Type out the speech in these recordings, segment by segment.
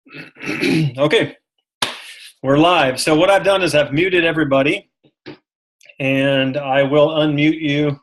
Okay, we're live. So what I've done is I've muted everybody, and I will unmute you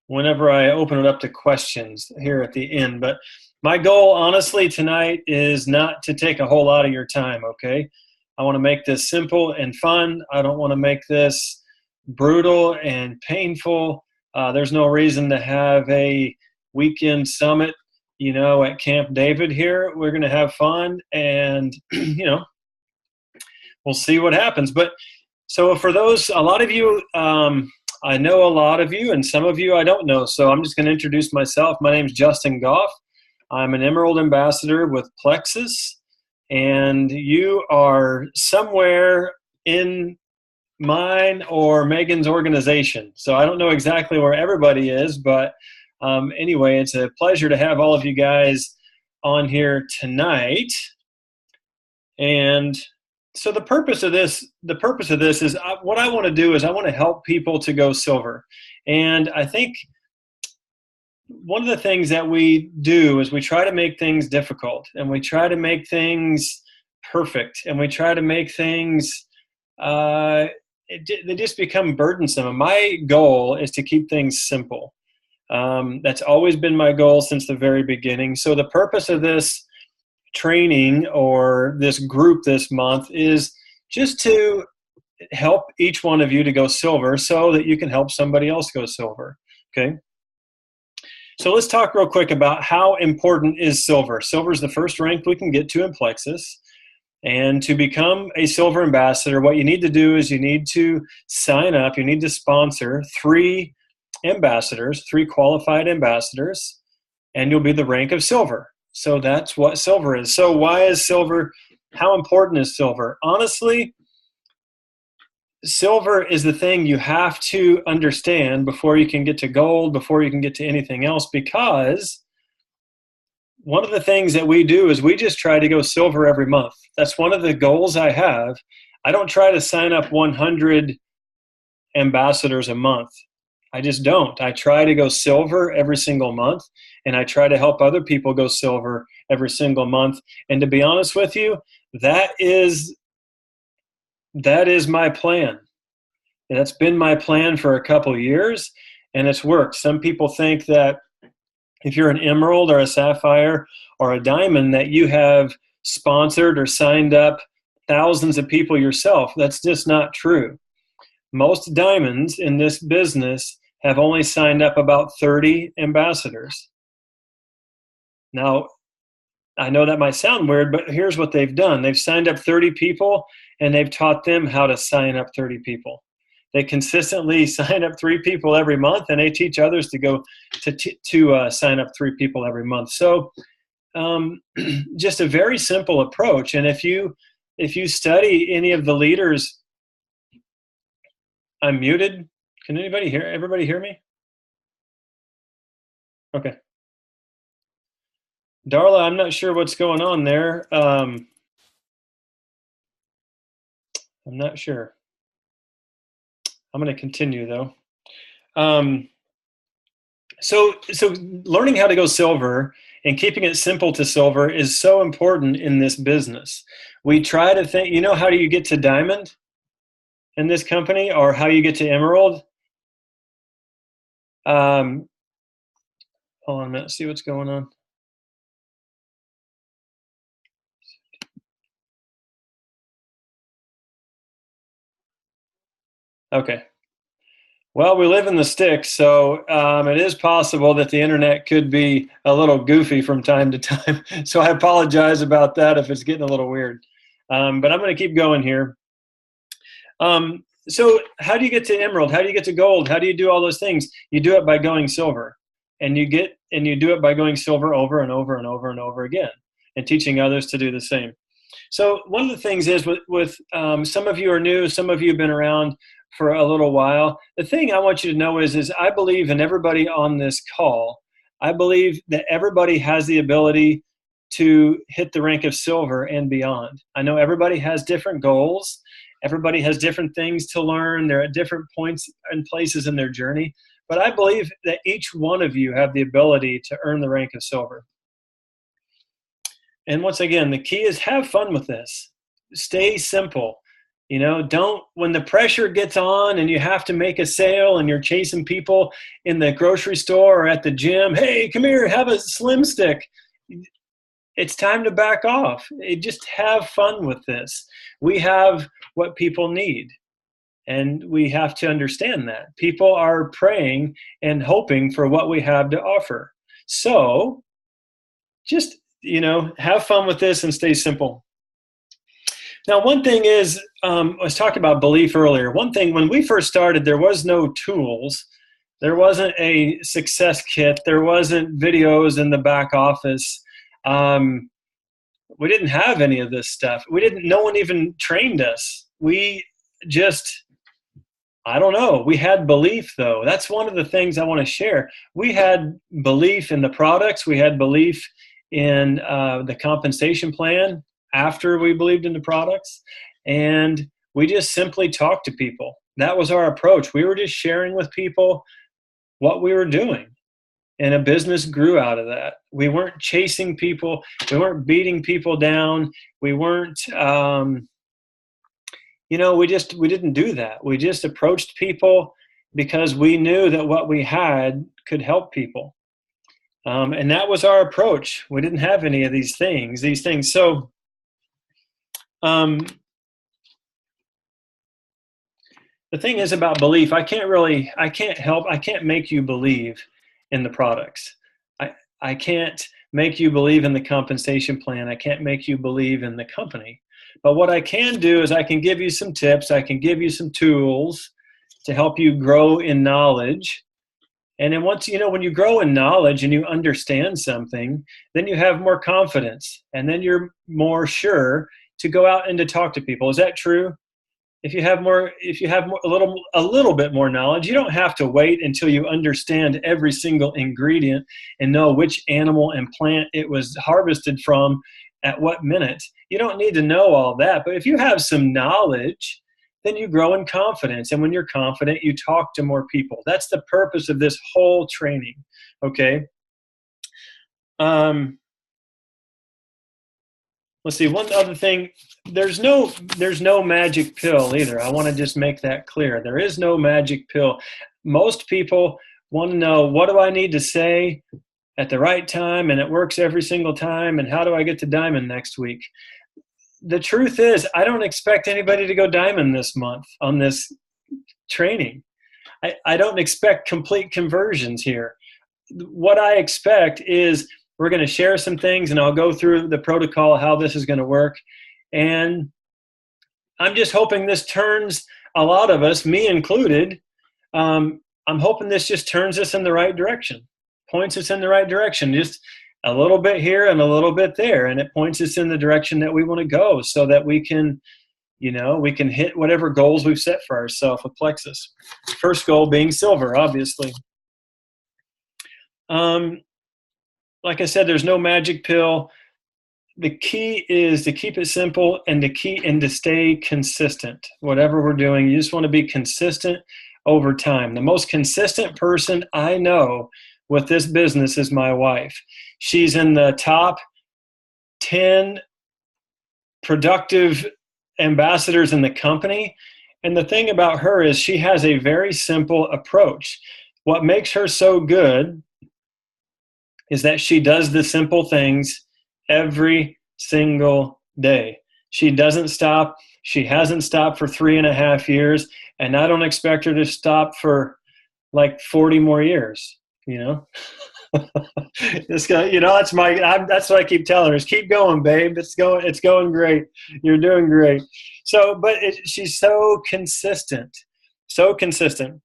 whenever I open it up to questions here at the end. But my goal, honestly, tonight is not to take a whole lot of your time, okay? I want to make this simple and fun. I don't want to make this brutal and painful. There's no reason to have a weekend summit, at Camp David here. We're going to have fun and, we'll see what happens. But so for those, a lot of you, I know a lot of you, and some of you I don't know. So I'm just going to introduce myself. My name is Justin Goff. I'm an Emerald Ambassador with Plexus, and you are somewhere in mine or Megan's organization. So I don't know exactly where everybody is, but anyway, it's a pleasure to have all of you guys on here tonight. And so the purpose of this is what I want to do is I want to help people to go silver. And I think one of the things that we do is we try to make things difficult, and we try to make things perfect, and we try to make things they just become burdensome. And my goal is to keep things simple. That's always been my goal since the very beginning. So the purpose of this training or this group this month is just to help each one of you to go silver so that you can help somebody else go silver. Okay. So let's talk real quick about how important is silver. Silver is the first rank we can get to in Plexus. And to become a silver ambassador, what you need to do is you need to sign up. You need to sponsor 3 ambassadors, 3 qualified ambassadors, and you'll be the rank of silver. So that's what silver is. So why is silver, how important is silver? Honestly, silver is the thing you have to understand before you can get to gold, before you can get to anything else, because one of the things that we do is we just try to go silver every month. That's one of the goals I have. I don't try to sign up 100 ambassadors a month. I just don't. I try to go silver every single month, and I try to help other people go silver every single month. And to be honest with you, that is my plan. And that's been my plan for a couple of years, and it's worked. Some people think that if you're an emerald or a sapphire or a diamond that you have sponsored or signed up thousands of people yourself. That's just not true. Most diamonds in this business have only signed up about 30 ambassadors. Now, I know that might sound weird, but here's what they've done. They've signed up 30 people, and they've taught them how to sign up 30 people. They consistently sign up 3 people every month, and they teach others to go to sign up 3 people every month. So just a very simple approach. And if you study any of the leaders, I'm muted. Can everybody hear me? Okay. Darla, I'm not sure what's going on there. I'm not sure. I'm going to continue though. So learning how to go silver and keeping it simple to silver is so important in this business. We try to think, how do you get to diamond in this company, or how you get to emerald? Hold on a minute, see what's going on. Okay. Well, we live in the sticks, so it is possible that the internet could be a little goofy from time to time. So I apologize about that if it's getting a little weird. But I'm going to keep going here. So how do you get to emerald? How do you get to gold? How do you do all those things? You do it by going silver, and you do it by going silver over and over and over and over again, and teaching others to do the same. So one of the things is with some of you are new, some of you have been around for a little while. The thing I want you to know is I believe in everybody on this call. I believe that everybody has the ability to hit the rank of silver and beyond. I know everybody has different goals. Everybody has different things to learn. They're at different points and places in their journey. But I believe that each one of you have the ability to earn the rank of silver. And once again, the key is have fun with this. Stay simple. Don't, when the pressure gets on and you have to make a sale and you're chasing people in the grocery store or at the gym, hey, come here, have a Slim Stick. It's time to back off. Just have fun with this. We have what people need. And we have to understand that. People are praying and hoping for what we have to offer. So just, have fun with this and stay simple. Now, one thing is, I was talking about belief earlier. One thing, when we first started, there was no tools. There wasn't a success kit. There wasn't videos in the back office. We didn't have any of this stuff. No one even trained us. We just, I don't know. We had belief, though. That's one of the things I want to share. We had belief in the products. We had belief in the compensation plan after we believed in the products. And we just simply talked to people. That was our approach. We were just sharing with people what we were doing. And a business grew out of that. We weren't chasing people. We weren't beating people down. We weren't, we didn't do that. We just approached people because we knew that what we had could help people. And that was our approach. We didn't have any of these things. So, the thing is about belief, I can't make you believe in the products. I can't make you believe in the compensation plan. I can't make you believe in the company. But what I can do is I can give you some tips. I can give you some tools to help you grow in knowledge. And then once, when you grow in knowledge and you understand something, then you have more confidence and then you're more sure to go out and to talk to people. Is that true? If you have a little bit more knowledge, you don't have to wait until you understand every single ingredient and know which animal and plant it was harvested from at what minute. You don't need to know all that. But if you have some knowledge, then you grow in confidence. And when you're confident, you talk to more people. That's the purpose of this whole training. Okay. Let's see, one other thing, there's no magic pill either. I want to just make that clear. There is no magic pill. Most people want to know, what do I need to say at the right time, and it works every single time, and how do I get to diamond next week? The truth is, I don't expect anybody to go diamond this month on this training. I don't expect complete conversions here. What I expect is we're going to share some things, and I'll go through the protocol, how this is going to work. And I'm just hoping this turns a lot of us, me included, I'm hoping this just turns us in the right direction, points us in the right direction, just a little bit here and a little bit there. And it points us in the direction that we want to go so that we can, we can hit whatever goals we've set for ourselves with Plexus. First goal being silver, obviously. Like I said, there's no magic pill. The key is to keep it simple and to stay consistent. Whatever we're doing, you just want to be consistent over time. The most consistent person I know with this business is my wife. She's in the top 10 productive ambassadors in the company. And the thing about her is she has a very simple approach. What makes her so good is that she does the simple things every single day. She doesn't stop. She hasn't stopped for 3.5 years, and I don't expect her to stop for like 40 more years. This guy, that's what I keep telling her is keep going, babe. It's going great. You're doing great. So, but she's so consistent, so consistent.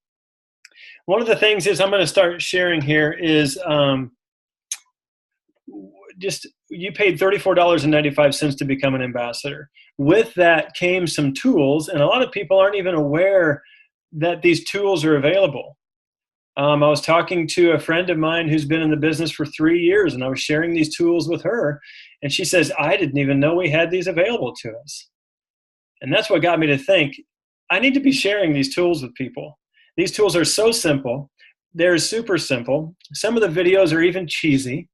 One of the things is I'm going to start sharing here is, just you paid $34.95 to become an ambassador. With that came some tools, and a lot of people aren't even aware that these tools are available. I was talking to a friend of mine who's been in the business for 3 years, and I was sharing these tools with her, and she says, I didn't even know we had these available to us. And that's what got me to think, I need to be sharing these tools with people. These tools are so simple. They're super simple. Some of the videos are even cheesy.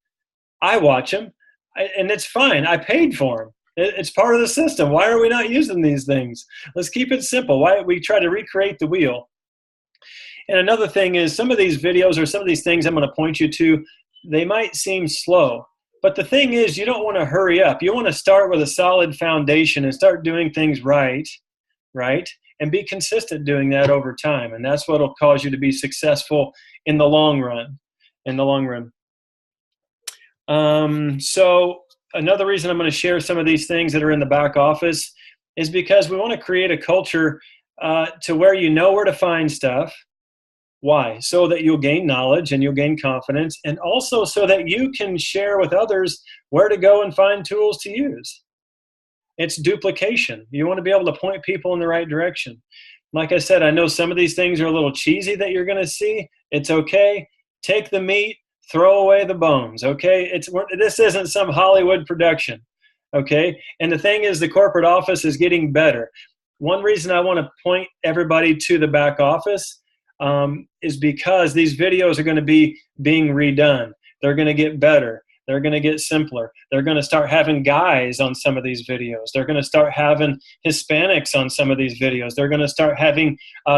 I watch them. And it's fine. I paid for them. It's part of the system. Why are we not using these things? Let's keep it simple. Why we try to recreate the wheel? And another thing is some of these videos or some of these things I'm going to point you to, they might seem slow. But the thing is, you don't want to hurry up. You want to start with a solid foundation and start doing things right? And be consistent doing that over time. And that's what will cause you to be successful in the long run. So another reason I'm going to share some of these things that are in the back office is because we want to create a culture to where you know where to find stuff. Why? So that you'll gain knowledge and you'll gain confidence, and also so that you can share with others where to go and find tools to use. It's duplication. You want to be able to point people in the right direction. Like I said, I know some of these things are a little cheesy that you're going to see. It's okay. Take the meat, throw away the bones, okay? This isn't some Hollywood production, okay? And the thing is, the corporate office is getting better. One reason I want to point everybody to the back office is because these videos are going to be being redone. They're going to get better. They're going to get simpler. They're going to start having guys on some of these videos. They're going to start having Hispanics on some of these videos. They're going to start having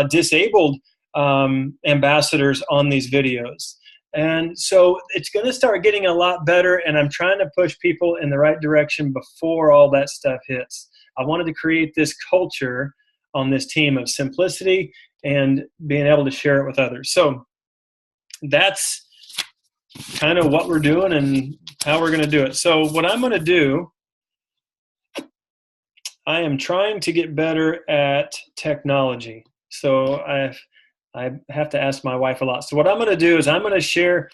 disabled ambassadors on these videos. And so it's going to start getting a lot better, and I'm trying to push people in the right direction before all that stuff hits. I wanted to create this culture on this team of simplicity and being able to share it with others. So that's kind of what we're doing and how we're going to do it. So what I'm going to do, I am trying to get better at technology. So I have to ask my wife a lot. So what I'm going to do is I'm going to share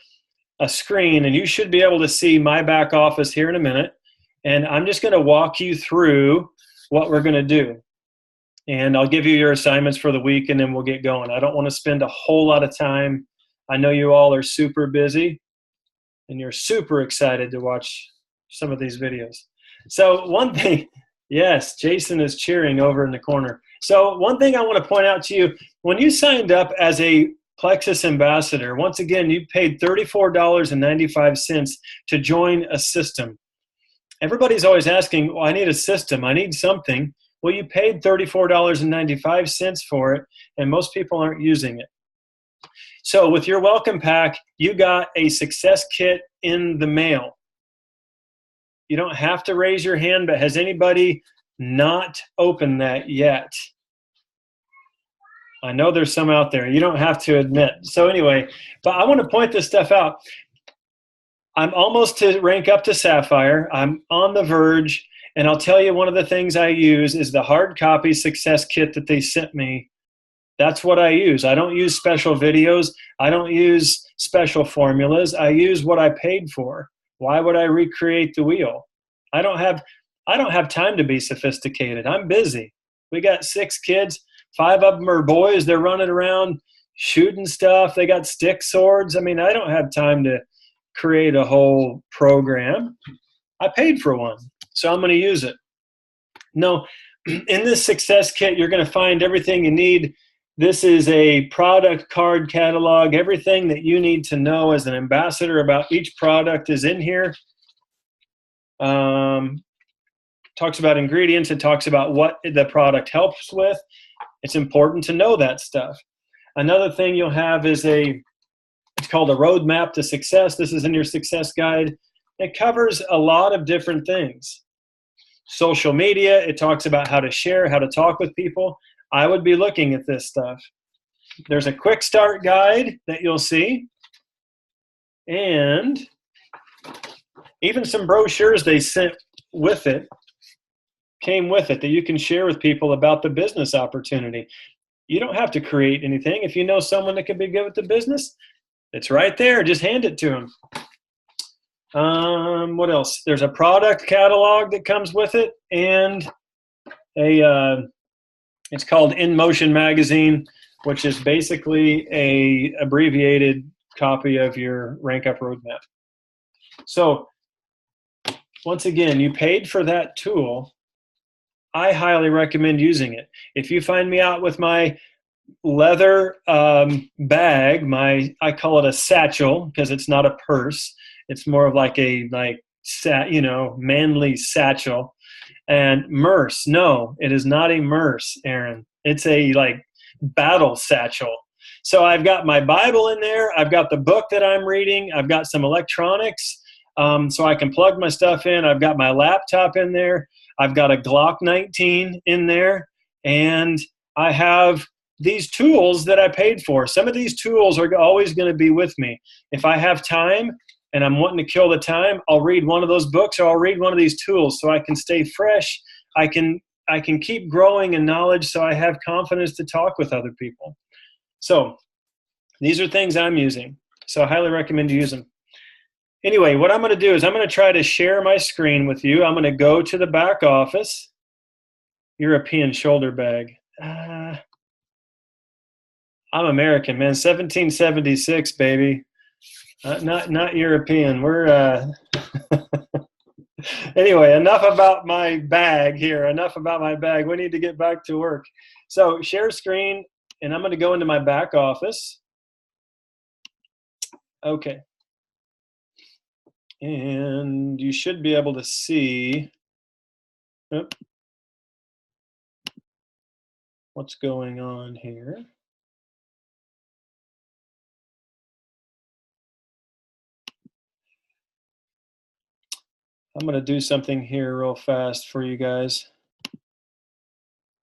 a screen, and you should be able to see my back office here in a minute. And I'm just going to walk you through what we're going to do. And I'll give you your assignments for the week, and then we'll get going. I don't want to spend a whole lot of time. I know you all are super busy, and you're super excited to watch some of these videos. So one thing, yes, Jason is cheering over in the corner. So one thing I want to point out to you, when you signed up as a Plexus ambassador, once again, you paid $34.95 to join a system. Everybody's always asking, well, I need a system. I need something. Well, you paid $34.95 for it, and most people aren't using it. So with your welcome pack, you got a success kit in the mail. You don't have to raise your hand, but has anybody not opened that yet? I know there's some out there. You don't have to admit. So anyway, but I want to point this stuff out. I'm almost to rank up to Sapphire. I'm on the verge. And I'll tell you, one of the things I use is the hard copy success kit that they sent me. That's what I use. I don't use special videos. I don't use special formulas. I use what I paid for. Why would I recreate the wheel? I don't have time to be sophisticated. I'm busy. We got 6 kids. 5 of them are boys. They're running around shooting stuff. They got stick swords. I mean, I don't have time to create a whole program. I paid for one, so I'm going to use it. No, in this success kit, you're going to find everything you need. This is a product card catalog. Everything that you need to know as an ambassador about each product is in here. Talks about ingredients. It talks about what the product helps with. It's important to know that stuff. Another thing you'll have is it's called a roadmap to success. This is in your success guide. It covers a lot of different things. Social media, it talks about how to share, how to talk with people. I would be looking at this stuff. There's a quick start guide that you'll see. And even some brochures they sent with it, came with it, that you can share with people about the business opportunity. You don't have to create anything. If you know someone that could be good with the business, it's right there. Just hand it to them. What else? There's a product catalog that comes with it, and it's called In Motion Magazine, which is basically a abbreviated copy of your Rank Up Roadmap. So once again, you paid for that tool. I highly recommend using it. If you find me out with my leather bag, I call it a satchel because it's not a purse. It's more of like a manly satchel. And Merce, no, it is not a Merce, Aaron. It's a like battle satchel. So I've got my Bible in there. I've got the book that I'm reading. I've got some electronics, so I can plug my stuff in. I've got my laptop in there. I've got a Glock 19 in there, and I have these tools that I paid for. Some of these tools are always going to be with me. If I have time and I'm wanting to kill the time, I'll read one of those books or I'll read one of these tools so I can stay fresh. I can keep growing in knowledge so I have confidence to talk with other people. So these are things I'm using. So I highly recommend you use them. Anyway, what I'm going to do is I'm going to try to share my screen with you. I'm going to go to the back office. European shoulder bag. I'm American, man. 1776, baby. Not European. We're anyway, enough about my bag here. Enough about my bag. We need to get back to work. So share screen, and I'm going to go into my back office. Okay. And you should be able to see what's going on here. I'm going to do something here real fast for you guys,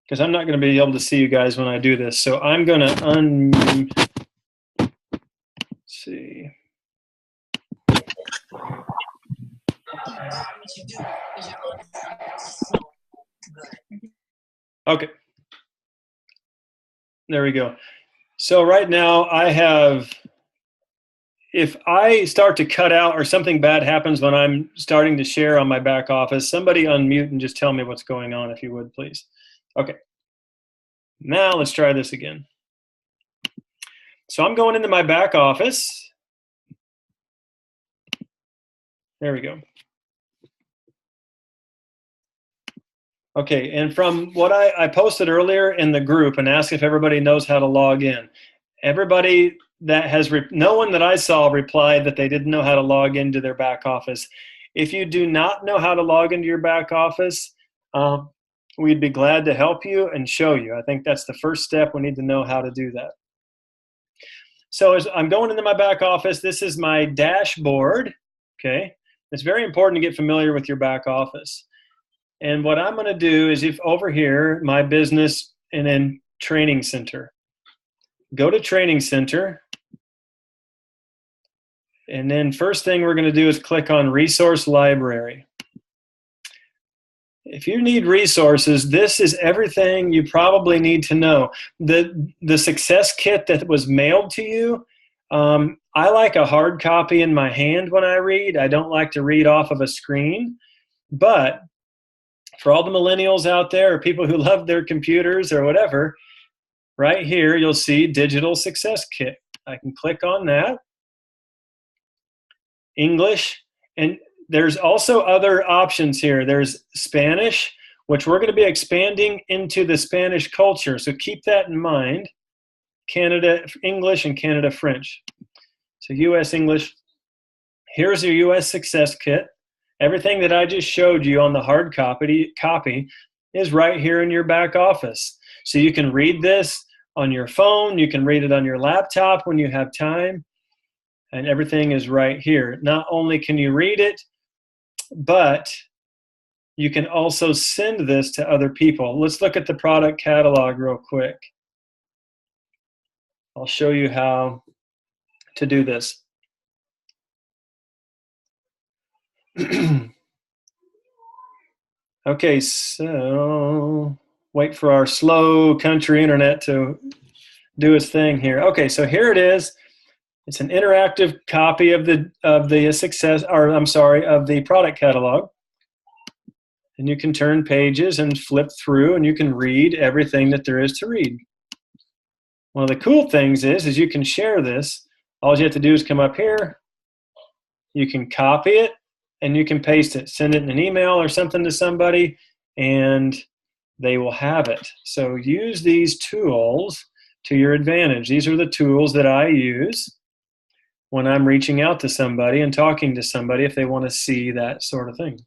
because I'm not going to be able to see you guys when I do this. So I'm going to see. Okay. There we go. So right now I have, if I start to cut out or something bad happens when I'm starting to share on my back office, somebody unmute and just tell me what's going on, if you would, please. Okay. Now let's try this again. So I'm going into my back office. There we go. Okay, and from what I posted earlier in the group and asked if everybody knows how to log in. Everybody that has, no one that I saw replied that they didn't know how to log into their back office. If you do not know how to log into your back office, we'd be glad to help you and show you. I think that's the first step. We need to know how to do that. So as I'm going into my back office, this is my dashboard, okay? It's very important to get familiar with your back office. And what I'm going to do is, if over here, my business and then training center, go to training center. And then first thing we're going to do is click on resource library. If you need resources, this is everything you probably need to know. The success kit that was mailed to you, I like a hard copy in my hand when I read. I don't like to read off of a screen. But for all the millennials out there, or people who love their computers or whatever, right here you'll see Digital Success Kit. I can click on that. English, and there's also other options here. There's Spanish, which we're going to be expanding into the Spanish culture, so keep that in mind. Canada English and Canada French. So US English. Here's your US Success Kit. Everything that I just showed you on the hard copy is right here in your back office. So you can read this on your phone, you can read it on your laptop when you have time, and everything is right here. Not only can you read it, but you can also send this to other people. Let's look at the product catalog real quick. I'll show you how to do this. Okay, so wait for our slow country internet to do its thing here. Okay, so here it is. It's an interactive copy of the product catalog. And you can turn pages and flip through, and you can read everything that there is to read. One of the cool things is you can share this. All you have to do is come up here. You can copy it, and you can paste it. Send it in an email or something to somebody, and they will have it. So use these tools to your advantage. These are the tools that I use. when I'm reaching out to somebody and talking to somebody if they want to see that sort of thing.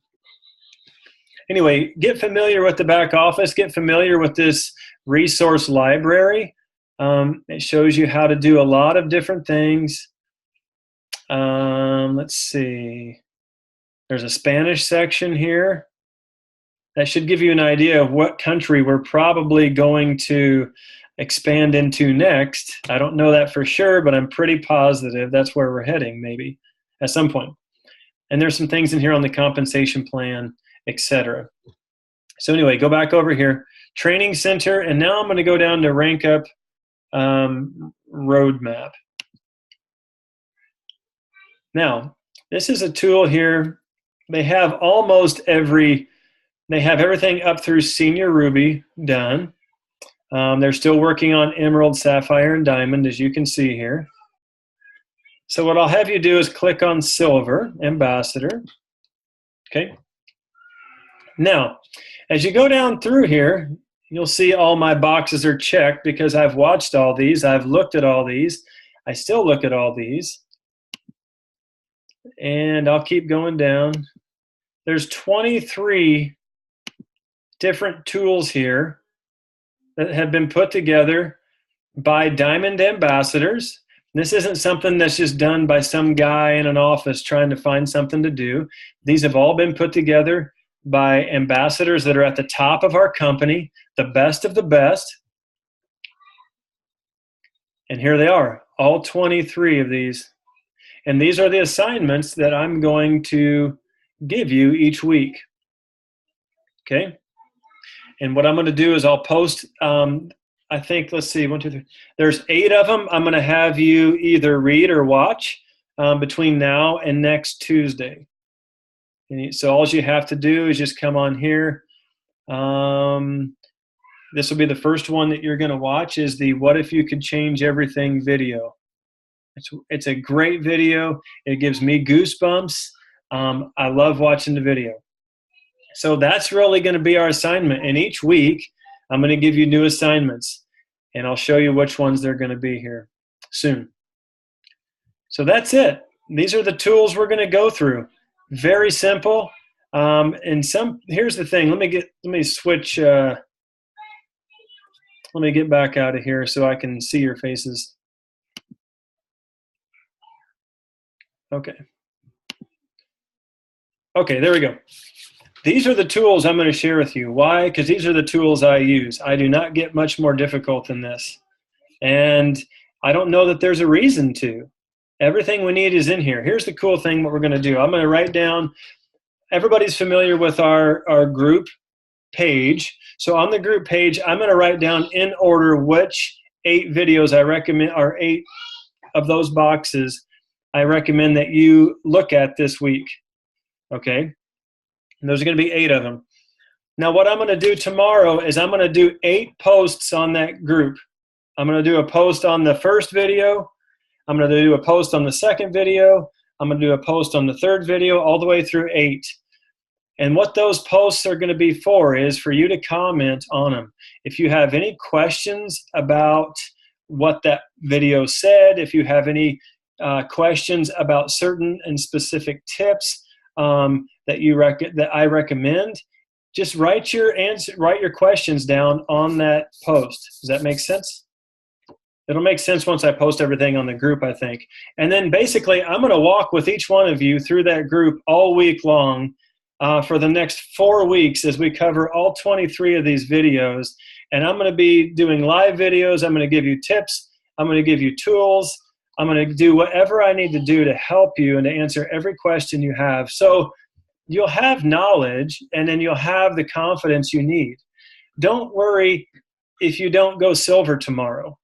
Anyway, get familiar with the back office. Get familiar with this resource library. It shows you how to do a lot of different things. Let's see. There's a Spanish section here. That should give you an idea of what country we're probably going to expand into next. I don't know that for sure, but I'm pretty positive that's where we're heading maybe at some point. And there's some things in here on the compensation plan, etc. So anyway, go back over here, Training Center, and now I'm going to go down to Rank Up Roadmap. Now, this is a tool here. They have they have everything up through Senior Ruby done. They're still working on Emerald, Sapphire, and Diamond, as you can see here. So what I'll have you do is click on Silver, Ambassador. Okay. Now, as you go down through here, you'll see all my boxes are checked because I've watched all these. I've looked at all these. I still look at all these. And I'll keep going down. There's 23 different tools here that have been put together by Diamond Ambassadors. This isn't something that's just done by some guy in an office trying to find something to do. These have all been put together by ambassadors that are at the top of our company, the best of the best. And here they are, all 23 of these. And these are the assignments that I'm going to give you each week. Okay? And what I'm going to do is I'll post, I think, let's see, 1, 2, 3. There's 8 of them. I'm going to have you either read or watch between now and next Tuesday. And so all you have to do is just come on here. This will be the first one that you're going to watch is the What If You Could Change Everything video. It's a great video. It gives me goosebumps. I love watching the video. So that's really going to be our assignment. And each week, I'm going to give you new assignments. And I'll show you which ones they're going to be here soon. So that's it. These are the tools we're going to go through. Very simple. Here's the thing. Let me switch. Let me get back out of here so I can see your faces. Okay. Okay, there we go. These are the tools I'm going to share with you. Why? Because these are the tools I use. I do not get much more difficult than this. And I don't know that there's a reason to. Everything we need is in here. Here's the cool thing, what we're going to do. I'm going to write down, everybody's familiar with our group page. So on the group page, I'm going to write down in order which 8 videos I recommend, or 8 of those boxes I recommend that you look at this week. Okay? And there's going to be 8 of them. Now what I'm going to do tomorrow is I'm going to do 8 posts on that group. I'm going to do a post on the first video. I'm going to do a post on the second video. I'm going to do a post on the third video, all the way through 8. And what those posts are going to be for is for you to comment on them. If you have any questions about what that video said, if you have any questions about certain and specific tips that I recommend, just write your questions down on that post. Does that make sense? It'll make sense once I post everything on the group, I think. And then basically, I'm going to walk with each one of you through that group all week long for the next 4 weeks as we cover all 23 of these videos. And I'm going to be doing live videos. I'm going to give you tips. I'm going to give you tools. I'm going to do whatever I need to do to help you and to answer every question you have. So you'll have knowledge, and then you'll have the confidence you need. Don't worry if you don't go silver tomorrow.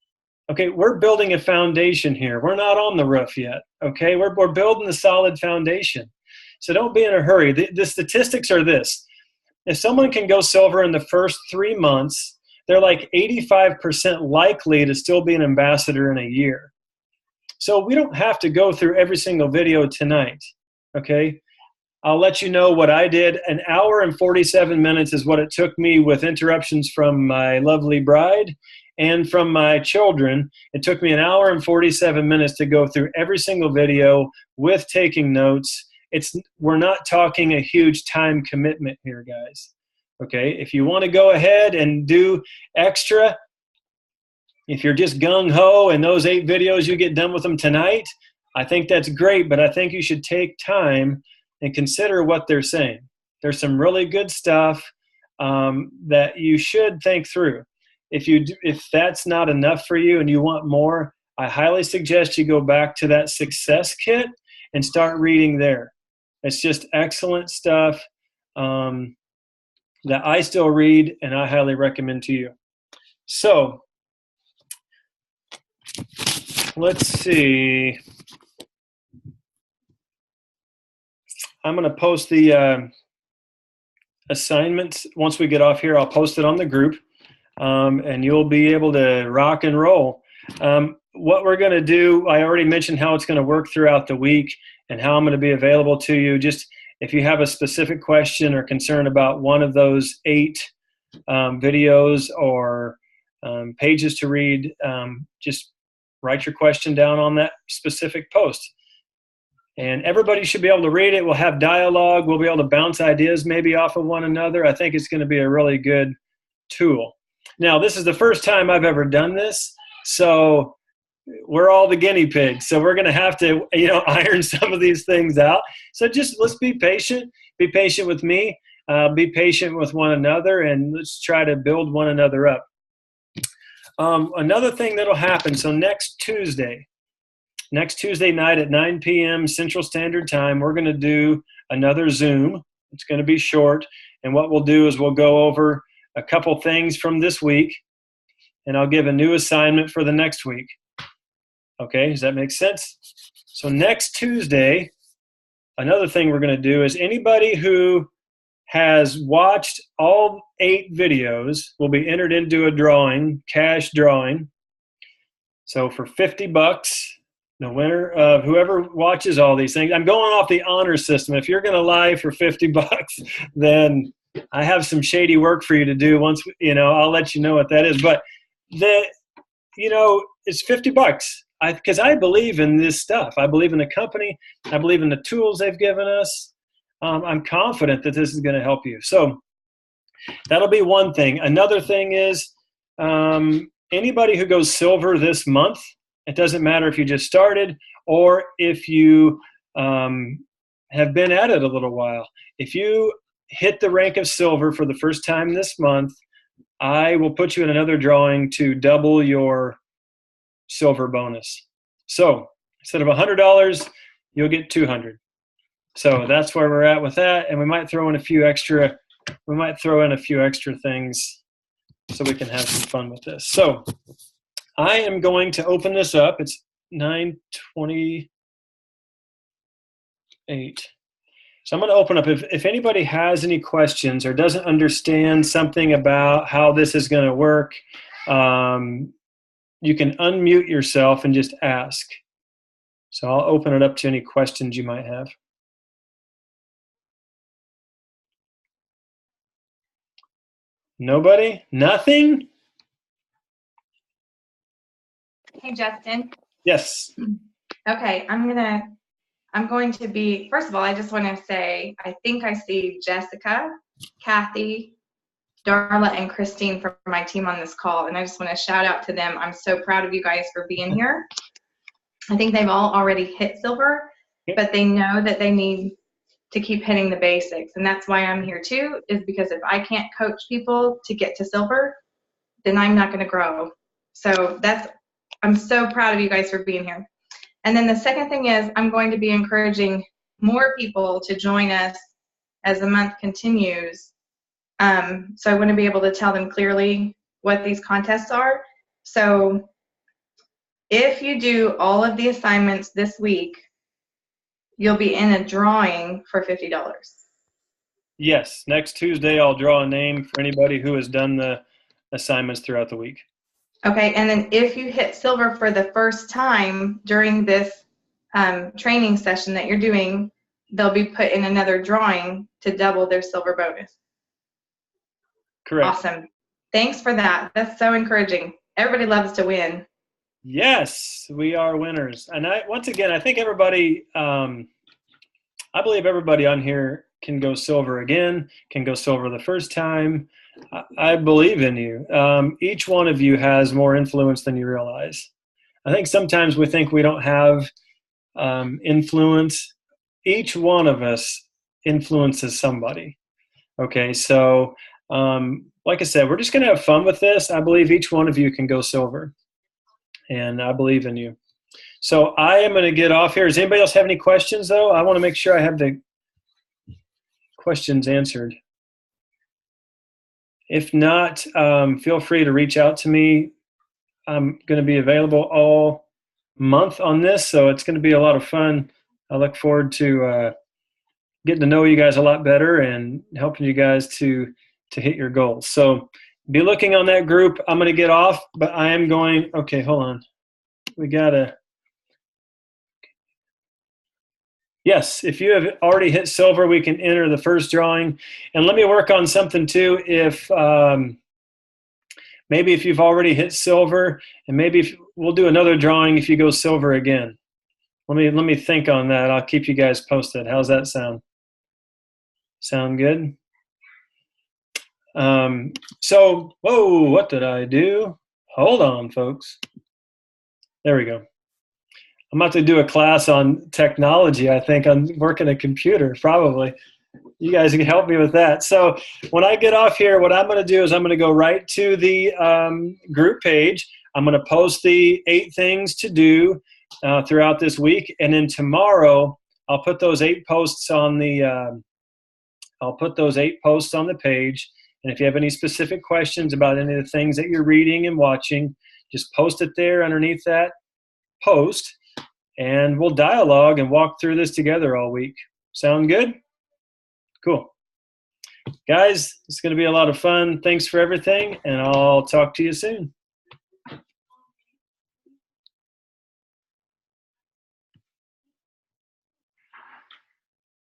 Okay, we're building a foundation here. We're not on the roof yet. Okay, we're building a solid foundation. So don't be in a hurry. The statistics are this. If someone can go silver in the first 3 months, they're like 85% likely to still be an ambassador in a year. So we don't have to go through every single video tonight. Okay, I'll let you know what I did. 1 hour and 47 minutes is what it took me with interruptions from my lovely bride. and from my children. It took me 1 hour and 47 minutes to go through every single video with taking notes. We're not talking a huge time commitment here, guys. Okay, if you want to go ahead and do extra, if you're just gung-ho and those 8 videos, you get done with them tonight, I think that's great, but I think you should take time and consider what they're saying. There's some really good stuff that you should think through. If that's not enough for you and you want more, I highly suggest you go back to that success kit and start reading there. It's just excellent stuff that I still read and I highly recommend to you. So let's see. I'm going to post the assignments. Once we get off here, I'll post it on the group, and you'll be able to rock and roll. What we're going to do, I already mentioned how it's going to work throughout the week and how I'm going to be available to you. Just if you have a specific question or concern about one of those 8 videos or pages to read, just write your question down on that specific post. And everybody should be able to read it. We'll have dialogue. We'll be able to bounce ideas maybe off of one another. I think it's going to be a really good tool. Now, this is the first time I've ever done this, so we're all the guinea pigs. So we're going to have to, iron some of these things out. So just let's be patient. Be patient with me. Be patient with one another, and let's try to build one another up. Another thing that'll happen, so next Tuesday night at 9 p.m. Central Standard Time, we're going to do another Zoom. It's going to be short, and what we'll do is we'll go over a couple things from this week, and I'll give a new assignment for the next week. Okay, does that make sense? So next Tuesday, another thing we're going to do is anybody who has watched all 8 videos will be entered into a drawing, cash drawing. So for $50, the winner of whoever watches all these things, I'm going off the honor system. If you're going to lie for $50, then I have some shady work for you to do. Once, I'll let you know what that is. But it's $50 because I believe in this stuff. I believe in the company. I believe in the tools they've given us. I'm confident that this is going to help you. So that'll be one thing. Another thing is anybody who goes silver this month, it doesn't matter if you just started or if you have been at it a little while. If you hit the rank of silver for the first time this month, I will put you in another drawing to double your silver bonus. So instead of $100, you'll get $200. So that's where we're at with that, and we might throw in a few extra things so we can have some fun with this. So I am going to open this up. It's 9:28. So I'm going to open up. If anybody has any questions or doesn't understand something about how this is going to work, you can unmute yourself and just ask. So I'll open it up to any questions you might have. Nobody? Nothing? Hey, Justin. Yes. Okay, I'm going to be, first of all, I just want to say, I think I see Jessica, Kathy, Darla, and Christine from my team on this call, and I just want to shout out to them. I'm so proud of you guys for being here. I think they've all already hit silver, but they know that they need to keep hitting the basics, and that's why I'm here too, is because if I can't coach people to get to silver, then I'm not going to grow. So I'm so proud of you guys for being here. And then the second thing is I'm going to be encouraging more people to join us as the month continues. So I want to be able to tell them clearly what these contests are. So if you do all of the assignments this week, you'll be in a drawing for $50. Yes. Next Tuesday, I'll draw a name for anybody who has done the assignments throughout the week. Okay, and then if you hit silver for the first time during this training session that you're doing, they'll be put in another drawing to double their silver bonus. Correct. Awesome. Thanks for that. That's so encouraging. Everybody loves to win. Yes, we are winners. And once again, I think everybody, I believe everybody on here can go silver again, can go silver the first time. I believe in you. Each one of you has more influence than you realize. I think sometimes we think we don't have influence. Each one of us influences somebody. Okay, so like I said, we're just going to have fun with this. I believe each one of you can go silver, and I believe in you. So I am going to get off here. Does anybody else have any questions, though? I want to make sure I have the questions answered. If not, feel free to reach out to me. I'm going to be available all month on this, so it's going to be a lot of fun. I look forward to getting to know you guys a lot better and helping you guys to hit your goals. So be looking on that group. I'm going to get off, but I am going. Okay, hold on. We got to. Yes, if you have already hit silver, we can enter the first drawing. And let me work on something too. If maybe if you've already hit silver, and maybe we'll do another drawing if you go silver again. Let me think on that. I'll keep you guys posted. How's that sound? Sound good? So, whoa, what did I do? Hold on, folks. There we go. I'm about to do a class on technology, I think, on working a computer, probably. You guys can help me with that. So when I get off here, what I'm going to do is I'm going to go right to the group page. I'm going to post the 8 things to do throughout this week. And then tomorrow, I'll put those 8 posts on the page. And if you have any specific questions about any of the things that you're reading and watching, just post it there underneath that post. And we'll dialogue and walk through this together all week. Sound good? Cool. Guys, it's going to be a lot of fun. Thanks for everything, and I'll talk to you soon.